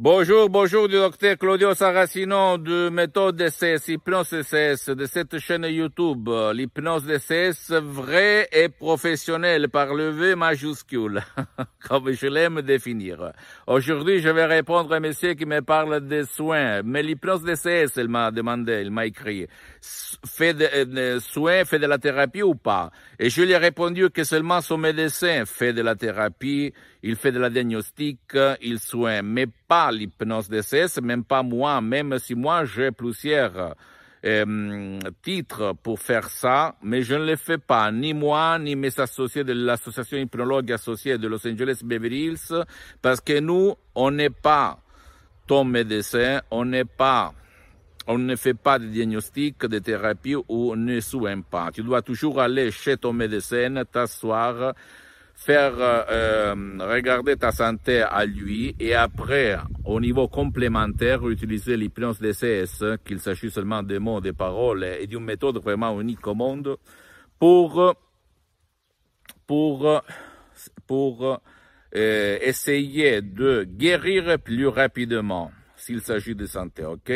Bonjour, bonjour du docteur Claudio Saracino de méthode DCS, hypnose DCS, de cette chaîne YouTube, l'hypnose DCS vraie et professionnelle par le V majuscule, comme je l'aime définir. Aujourd'hui, je vais répondre à un monsieur qui me parle des soins, mais l'hypnose DCS, il m'a demandé, il m'a écrit, fait des soins, fait de la thérapie ou pas? Et je lui ai répondu que seulement son médecin fait de la thérapie, il fait de la diagnostic, il soigne, mais pas l'hypnose DCS, même pas moi, même si moi j'ai plusieurs titres pour faire ça, mais je ne le fais pas, ni moi, ni mes associés de l'association hypnologue associée de Los Angeles Beverly Hills, parce que nous, on n'est pas ton médecin, on ne fait pas de diagnostic, de thérapie ou ne soigne pas. Tu dois toujours aller chez ton médecin, t'asseoir, faire regarder ta santé à lui et après, au niveau complémentaire, utiliser l'hypnose DCS, qu'il s'agit seulement de mots, de paroles et d'une méthode vraiment unique au monde pour essayer de guérir plus rapidement s'il s'agit de santé, ok?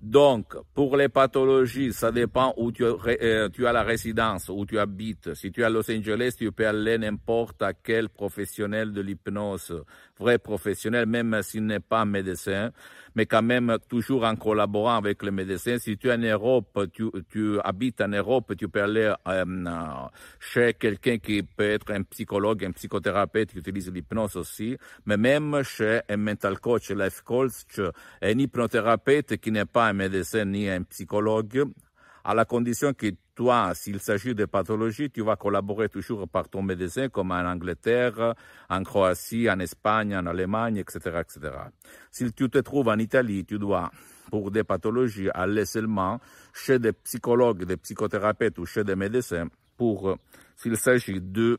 Donc, pour les pathologies, ça dépend où tu as la résidence, où tu habites. Si tu es à Los Angeles, tu peux aller n'importe quel professionnel de l'hypnose, vrai professionnel, même s'il n'est pas médecin, mais quand même toujours en collaborant avec le médecin. Si tu es en Europe, tu habites en Europe, tu peux aller chez quelqu'un qui peut être un psychologue, un psychothérapeute qui utilise l'hypnose aussi, mais même chez un mental coach, life coach, un hypnothérapeute qui n'est pas un médecin ni un psychologue, à la condition que toi, s'il s'agit de pathologie, tu vas collaborer toujours par ton médecin, comme en Angleterre, en Croatie, en Espagne, en Allemagne, etc., etc. Si tu te trouves en Italie, tu dois, pour des pathologies, aller seulement chez des psychologues, des psychothérapeutes ou chez des médecins s'il s'agit de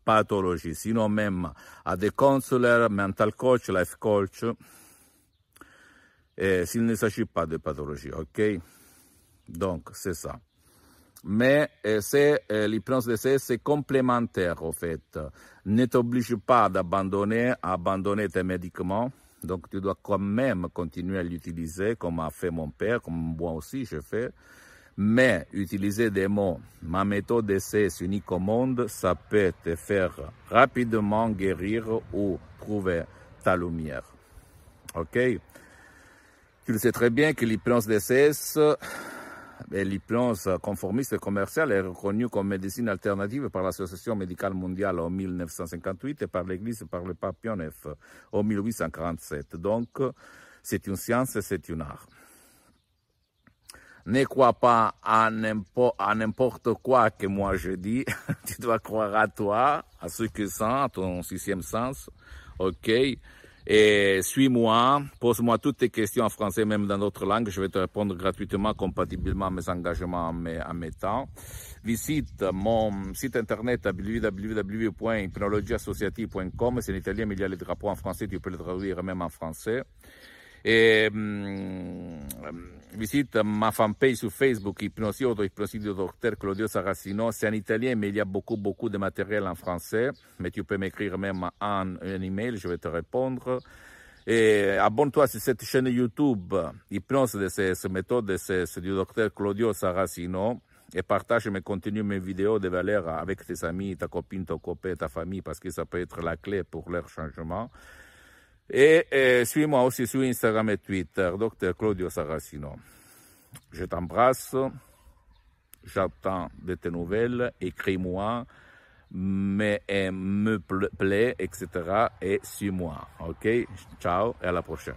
pathologie. Sinon même à des counselors, mental coach, life coach, s'il ne s'agit pas de pathologie, ok? Donc, c'est ça. Mais l'hypnose DCS, c'est complémentaire, au fait. Ne t'oblige pas abandonner tes médicaments. Donc, tu dois quand même continuer à l'utiliser, comme a fait mon père, comme moi aussi je fais. Mais utiliser des mots, ma méthode DCS unique au monde, ça peut te faire rapidement guérir ou trouver ta lumière. Ok? Tu le sais très bien que l'hypnose DCS, l'hypnose conformiste et commerciale est reconnue comme médecine alternative par l'Association médicale mondiale en 1958 et par l'Église et par le pape Pie IX en 1847. Donc, c'est une science et c'est un art. Ne crois pas à n'importe quoi que moi je dis. Tu dois croire à toi, à ce que sens, à ton sixième sens. Ok? Et suis-moi, pose-moi toutes tes questions en français, même dans d'autres langues. Je vais te répondre gratuitement, compatiblement à mes engagements, à mes temps. Visite mon site internet www.hypnologieassociative.com. C'est en italien, mais il y a les drapeaux en français. Tu peux le traduire même en français. Et visite ma fanpage sur Facebook, Hypnosie du docteur Claudio Saracino. C'est en italien, mais il y a beaucoup de matériel en français. Mais tu peux m'écrire même un email, je vais te répondre. Et abonne-toi sur cette chaîne YouTube, Hypnose DCS, méthode DCS du docteur Claudio Saracino. Et partage mes contenus, mes vidéos de valeur avec tes amis, ta copine, ton copain, ta famille, parce que ça peut être la clé pour leur changement. Et suis-moi aussi sur Instagram et Twitter, Dr Claudio Saracino. Je t'embrasse, j'attends de tes nouvelles, écris-moi, me plaît, etc. Et suis-moi, ok? Ciao et à la prochaine.